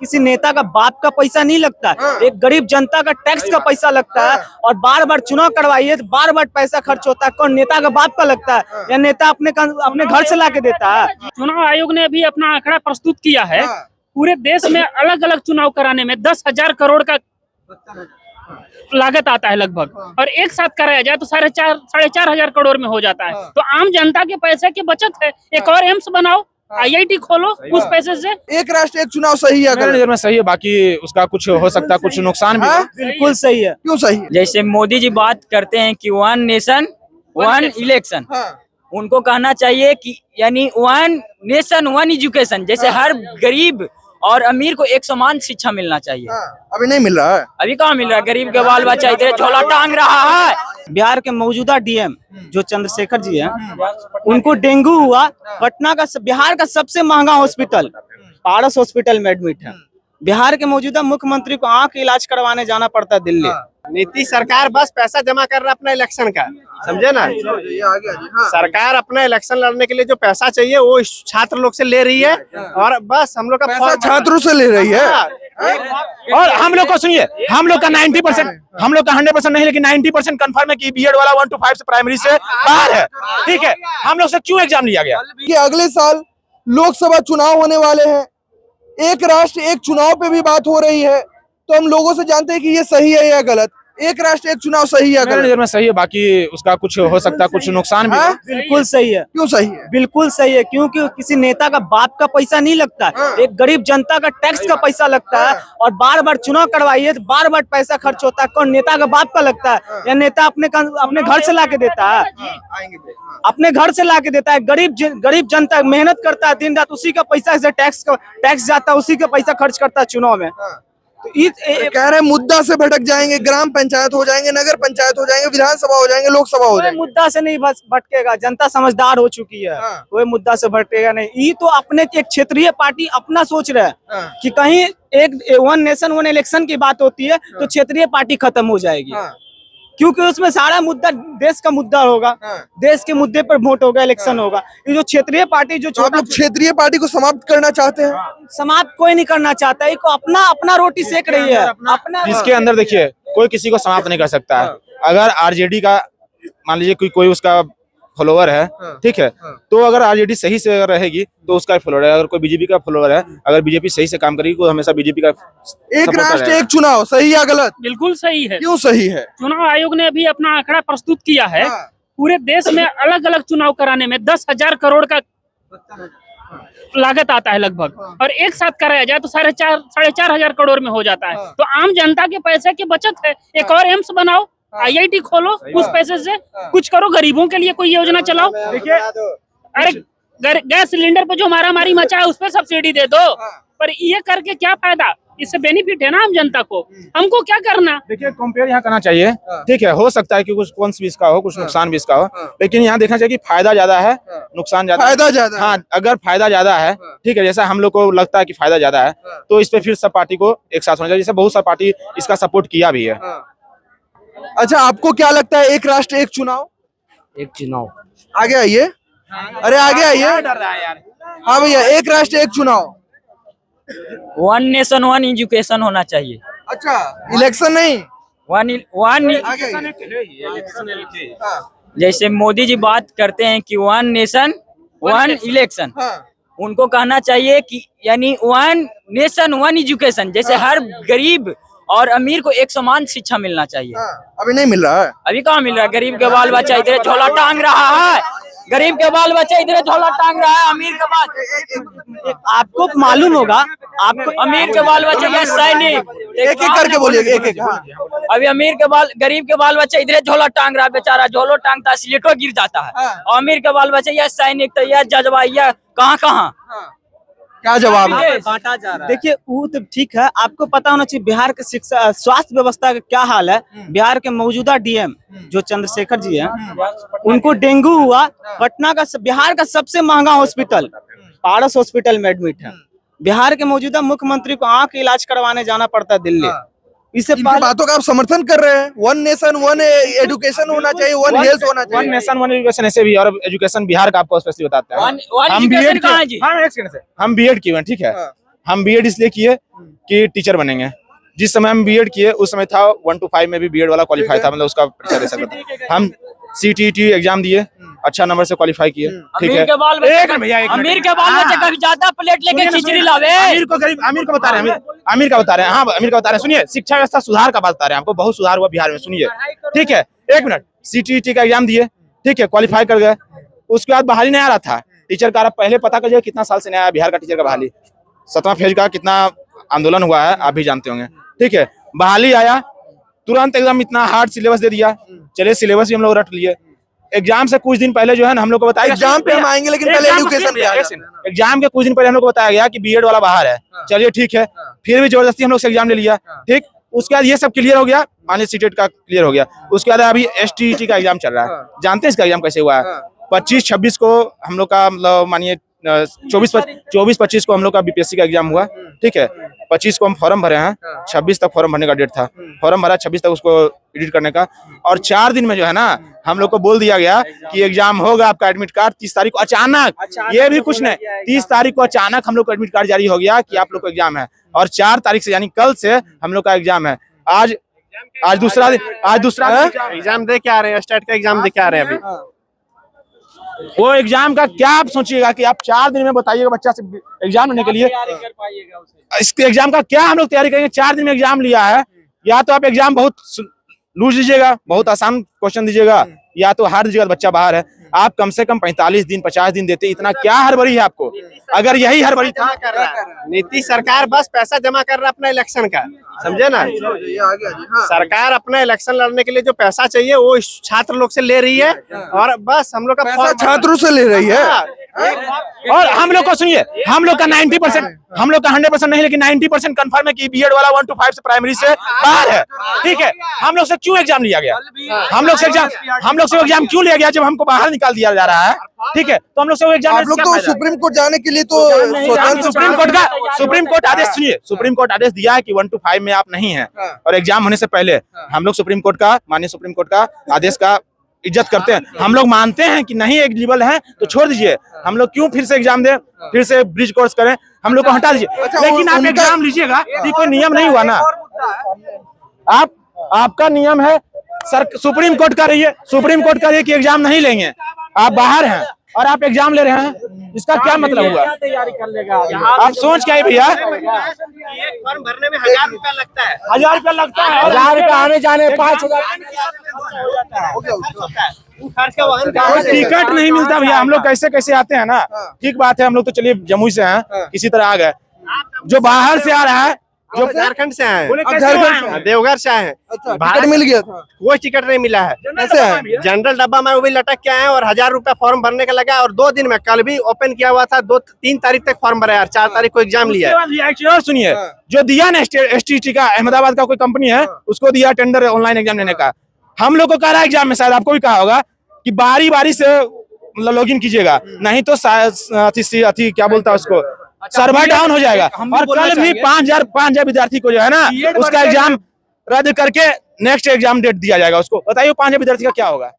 किसी नेता का बाप का पैसा नहीं लगता है। एक गरीब जनता का टैक्स का पैसा लगता है और बार बार चुनाव करवाइए तो बार बार पैसा खर्च होता है। कौन नेता का बाप का लगता है या नेता अपने घर से लाके देता है। चुनाव आयोग ने अभी अपना आंकड़ा प्रस्तुत किया है। पूरे देश में अलग अलग चुनाव कराने में 10,000 करोड़ का लागत आता है लगभग, और एक साथ कराया जाए तो 4,500 करोड़ में हो जाता है। तो आम जनता के पैसे की बचत है। एक और एम्स बनाओ, IIT खोलो उस पैसे से। एक राष्ट्र एक चुनाव सही है? मेरे नजर में सही है, बाकी उसका कुछ हो सकता है, कुछ नुकसान भी है। बिल्कुल सही है। क्यों सही है? जैसे मोदी जी बात करते हैं कि 1 नेशन 1 इलेक्शन, उनको कहना चाहिए कि यानी 1 नेशन 1 एजुकेशन, जैसे हर गरीब और अमीर को एक समान शिक्षा मिलना चाहिए। अभी नहीं मिल रहा है। अभी कहाँ मिल रहा है? गरीब के बाल बच्चा इधर झोला टांग रहा है। बिहार के मौजूदा DM जो चंद्रशेखर जी हैं, उनको डेंगू हुआ। पटना का बिहार का सबसे महंगा हॉस्पिटल पारस हॉस्पिटल में एडमिट है। बिहार के मौजूदा मुख्यमंत्री को आंख इलाज करवाने जाना पड़ता है दिल्ली। नीतीश सरकार बस पैसा जमा कर रहा है अपना इलेक्शन का, समझे ना। सरकार अपना इलेक्शन लड़ने के लिए जो पैसा चाहिए वो छात्र लोग से ले रही है, और बस हम लोग का पैसा छात्रों से ले रही है। और हम लोग को सुनिए, हम लोग का 90%, हम लोग का 100% नहीं लेकिन 90% कंफर्म है कि बीएड वाला 1 to 5 से प्राइमरी से बाहर है। ठीक है, हम लोग से क्यों एग्जाम लिया गया? कि अगले साल लोकसभा चुनाव होने वाले हैं, एक राष्ट्र एक चुनाव पे भी बात हो रही है, तो हम लोगों से जानते हैं कि ये सही है या गलत। एक राष्ट्र एक चुनाव सही है? मेरे नजर में सही है, बाकी उसका कुछ हो सकता है, कुछ नुकसान भी है। बिल्कुल सही है। क्यों सही है? बिल्कुल सही है, क्योंकि किसी नेता का बाप का पैसा नहीं लगता है। एक गरीब जनता का टैक्स का पैसा लगता है और बार बार चुनाव करवाइए तो बार बार पैसा खर्च होता है। कौन नेता का बाप का लगता है या नेता अपने घर से लाके देता है। अपने घर से लाके देता है। गरीब जनता मेहनत करता है दिन रात, उसी का पैसा से टैक्स जाता है, उसी का पैसा खर्च करता है चुनाव में। तो कह रहे मुद्दा से भटक जाएंगे, ग्राम पंचायत हो जाएंगे, नगर पंचायत हो जाएंगे, विधानसभा हो जाएंगे, लोकसभा हो जाएंगे। मुद्दा से नहीं भटकेगा, जनता समझदार हो चुकी है। कोई मुद्दा से भटकेगा नहीं। ये तो अपने एक क्षेत्रीय पार्टी अपना सोच रहा है कि कहीं एक 1 नेशन 1 इलेक्शन की बात होती है तो क्षेत्रीय पार्टी खत्म हो जाएगी, क्योंकि उसमें सारा मुद्दा देश का मुद्दा होगा। देश के मुद्दे पर वोट होगा, इलेक्शन होगा। ये जो क्षेत्रीय पार्टी जो आप लोग क्षेत्रीय पार्टी को समाप्त करना चाहते हैं? समाप्त कोई नहीं करना चाहता है। को अपना रोटी सेक रही है अपना। इसके अंदर देखिए, कोई किसी को समाप्त नहीं कर सकता है। अगर आरजेडी का मान लीजिए कोई उसका फॉलोवर है, ठीक है, तो अगर आरजेडी सही से अगर रहेगी तो उसका फॉलोवर है। अगर कोई बीजेपी का फॉलोवर है, अगर बीजेपी सही से काम करेगी तो हमेशा बीजेपी का। एक राष्ट्र एक चुनाव सही या गलत? बिल्कुल सही है। क्यों सही है? चुनाव आयोग ने अभी अपना आंकड़ा प्रस्तुत किया है। पूरे देश में अलग अलग चुनाव कराने में 10,000 करोड़ का लागत आता है लगभग, और एक साथ कराया जाए तो 4,500 करोड़ में हो जाता है। तो आम जनता के पैसे की बचत है। एक और एम्स बनाओ, IIT खोलो उस पैसे से। कुछ करो, गरीबों के लिए कोई योजना चलाओ। देखिए, अरे गैस सिलेंडर पे जो मारामारी मचा है उस पे सब्सिडी दे दो। पर ये करके क्या फायदा? इससे बेनिफिट है ना आम जनता को। हमको क्या करना? देखिए, कंपेयर यहाँ करना चाहिए। ठीक है, हो सकता है कि कुछ कौन भी इसका हो, कुछ नुकसान भी इसका हो, लेकिन यहाँ देखना चाहिए कि फायदा ज्यादा है, नुकसान ज्यादा। फायदा ज्यादा? हाँ, अगर फायदा ज्यादा है, ठीक है, जैसा हम लोग को लगता है कि फायदा ज्यादा है, तो इस पे फिर सब पार्टी को एक साथ होना चाहिए। जैसे बहुत सा पार्टी इसका सपोर्ट किया भी है। अच्छा, आपको क्या लगता है? एक राष्ट्र एक चुनाव? एक चुनाव आगे आइए, अरे आगे आइए। हाँ भैया, एक राष्ट्र एक चुनाव। 1 नेशन 1 एजुकेशन होना चाहिए। अच्छा, इलेक्शन नहीं? 1 जैसे मोदी जी बात करते हैं कि 1 नेशन 1 इलेक्शन, उनको कहना चाहिए कि यानी 1 नेशन 1 एजुकेशन, जैसे हर गरीब और अमीर को एक समान शिक्षा मिलना चाहिए। अभी नहीं मिल रहा है। अभी कहाँ मिल रहा है? गरीब के बाल बच्चा इधर झोला टांग रहा है। गरीब के बाल बच्चा इधर झोला टांग रहा है। अमीर के बाल, आपको मालूम होगा, आपको अमीर के बाल बच्चे या सैनिक, एक एक करके बोलिए, एक एक। अभी गरीब के बाल बच्चे इधर झोला टांग रहा है, बेचारा झोलो टांगता है, स्लेटो गिर जाता है। और अमीर के बाल बच्चे या सैनिक तो या जजवा या कहाँ क्या जवाब है? बांटा जा रहा है। देखिए, वो तो ठीक है, आपको पता होना चाहिए बिहार के शिक्षा स्वास्थ्य व्यवस्था का क्या हाल है। बिहार के मौजूदा DM जो चंद्रशेखर जी हैं, उनको डेंगू हुआ। पटना का बिहार का सबसे महंगा हॉस्पिटल पारस हॉस्पिटल में एडमिट है। बिहार के मौजूदा मुख्यमंत्री को आंख इलाज करवाने जाना पड़ता है दिल्ली। इससे बातों का आप समर्थन कर रहे हैं? 1 नेशन 1 एजुकेशन होना चाहिए, 1 हेल्थ होना चाहिए। 1 नेशन 1 एजुकेशन ऐसे भी, और एजुकेशन बिहार का आपको स्पेशली बताते हैं। हम बीएड किए हैं, ठीक है, हम बीएड इसलिए किए कि टीचर बनेंगे। जिस समय हम बीएड किए उस समय था 1 to 5 में भी बीएड वाला क्वालिफाई था, मतलब उसका परीक्षा दे सकता था। हम सीटीईटी एग्जाम दिए, अच्छा नंबर से क्वालिफाई किए, ठीक है। एक मिनट भैया, अमीर के बाल बच्चे कभी ज्यादा प्लेट लेके खिचड़ी लावे। अमीर को गरीब, अमीर को बता रहे हैं, अमीर का बता रहे हैं, हाँ अमीर का बता रहे हैं। सुनिए, शिक्षा व्यवस्था सुधार का बात बता रहे हैं आपको, बहुत सुधार हुआ बिहार में, सुनिए, ठीक है। एक मिनट, सीटीईटी का एग्जाम दिए, ठीक है, क्वालिफाई कर गए। उसके बाद बहाली नहीं आ रहा था टीचर का। पहले पता करिए कितना साल से नहीं आया बिहार का टीचर का बहाली। 7वां फेज का कितना आंदोलन हुआ है आप भी जानते होंगे, ठीक है। बहाली आया, तुरंत एकदम इतना हार्ड सिलेबस दे दिया। चलिए सिलेबस भी हम लोग रट लिए। एग्जाम से कुछ दिन पहले जो है ना हम लोग को बताया, एग्जाम पे हम आएंगे लेकिन पहले एजुकेशन पे आ जाते हैं। एग्जाम के कुछ दिन पहले हम लोग को बताया गया कि बीएड वाला बाहर है। चलिए ठीक है, फिर भी जबरदस्ती हम लोग से एग्जाम ले लिया, ठीक। उसके बाद ये सब क्लियर हो गया, मानिए सीटेट का क्लियर हो गया। उसके बाद अभी एसटीईटी का एग्जाम चल रहा है। जानते हैं इसका एग्जाम कैसे हुआ है? 25-26 को हम लोग का, मतलब मानिए 24-25 को हम लोग का बीपीएससी का एग्जाम हुआ, ठीक है। 25 को हम फॉर्म भरे हैं, 26 तक फॉर्म भरने का डेट था। फॉर्म भरा, 26 तक उसको एडिट करने का, और 4 दिन में जो है ना हम लोग को बोल दिया गया कि एग्जाम होगा आपका। एडमिट कार्ड 30 तारीख को अचानक, ये भी कुछ नहीं, 30 तारीख को अचानक हम लोग को एडमिट कार्ड जारी हो गया कि आप लोग को एग्जाम है। और 4 तारीख से यानी कल से हम लोग का एग्जाम है। आज दूसरा दिन, एग्जाम दे के आ रहे हैं, स्टेट का एग्जाम दे के आ रहे हैं अभी। वो एग्जाम का क्या आप सोचिएगा कि आप 4 दिन में बताइएगा बच्चा से एग्जाम लेने के लिए, इसके एग्जाम का क्या हम लोग तैयारी करेंगे? 4 दिन में एग्जाम लिया है। या तो आप एग्जाम बहुत लूज दीजिएगा, बहुत आसान क्वेश्चन दीजिएगा, या तो हार्ड दीजिएगा, बच्चा बाहर है। आप कम से कम 45 दिन 50 दिन देते, इतना क्या हड़बड़ी है आपको? अगर यही हड़बड़ी था, नीतीश सरकार बस पैसा जमा कर रहा है अपना इलेक्शन का, समझे ना। सरकार अपना इलेक्शन लड़ने के लिए जो पैसा चाहिए वो छात्र लोग से ले रही है, और बस हम लोग का पैसा छात्रों से ले रही है। और हम लोग को सुनिए, हम लोग का 90%, हम लोग का 100% नहीं लेकिन 90% कंफर्म है कि बीएड वाला 1 to 5 से प्राइमरी से बाहर है, ठीक है। हम लोग से क्यों एग्जाम लिया गया? हम लोग से एग्जाम क्यों लिया गया जब हमको बाहर निकाल दिया जा रहा है, ठीक है। तो हम लोग से एग्जाम, आप लोग तो सुप्रीम कोर्ट जाने के लिए तो सुप्रीम कोर्ट आदेश सुनिए, सुप्रीम कोर्ट आदेश दिया है कि 1 to 5 में आप नहीं है, और एग्जाम होने से पहले हम लोग सुप्रीम कोर्ट का, माननीय सुप्रीम कोर्ट का आदेश का इज्जत करते हैं। हम लोग मानते हैं कि नहीं एलिजिबल है तो छोड़ दीजिए, हम लोग क्यों फिर से एग्जाम दें, फिर से ब्रिज कोर्स करें, हम लोग को हटा दीजिए। लेकिन आप एग्जाम लीजिएगा, ये कोई नियम नहीं हुआ ना। आपका नियम है सर, सुप्रीम कोर्ट का रही है, सुप्रीम कोर्ट का रही है कि एग्जाम नहीं लेंगे। आप बाहर हैं और आप एग्जाम ले रहे हैं, इसका क्या मतलब हुआ? आप सोच क्या है भैया? फॉर्म भरने में 1000 रुपया लगता है, 1000 रुपया लगता है, 1000 रुपया आने जाने 5000 टिकट नहीं मिलता भैया। हम लोग कैसे कैसे आते हैं ना, ठीक बात है। हम लोग तो चलिए जमुई से हैं, किसी तरह आ गए। जो बाहर से आ रहा है, जो झारखंड से आए हैं, झारखंड से, देवघर से आए हैं, टिकट मिल गया था? कोई टिकट नहीं मिला है। कैसे है? जनरल डब्बा में वो भी लटक के आए हैं, और 1000 रुपया फॉर्म भरने का लगा, और 2 दिन में, कल भी ओपन किया हुआ था, 3 तारीख तक फॉर्म भरा है, 4 तारीख को एग्जाम लिया है। और सुनिए, जो दिया ना एसटीईटी का, अहमदाबाद का कोई कंपनी है, उसको दिया टेंडर ऑनलाइन एग्जाम लेने का। हम लोग को कह रहा है एग्जाम में, शायद आपको भी कहा होगा कि बारी बारी से लॉग इन कीजिएगा, नहीं तो अति क्या बोलता है उसको, सर्वर डाउन हो जाएगा। और कल भी 5000 विद्यार्थी को जो है ना उसका एग्जाम रद्द करके नेक्स्ट एग्जाम डेट दिया जाएगा। उसको बताइए 5000 विद्यार्थी का क्या होगा?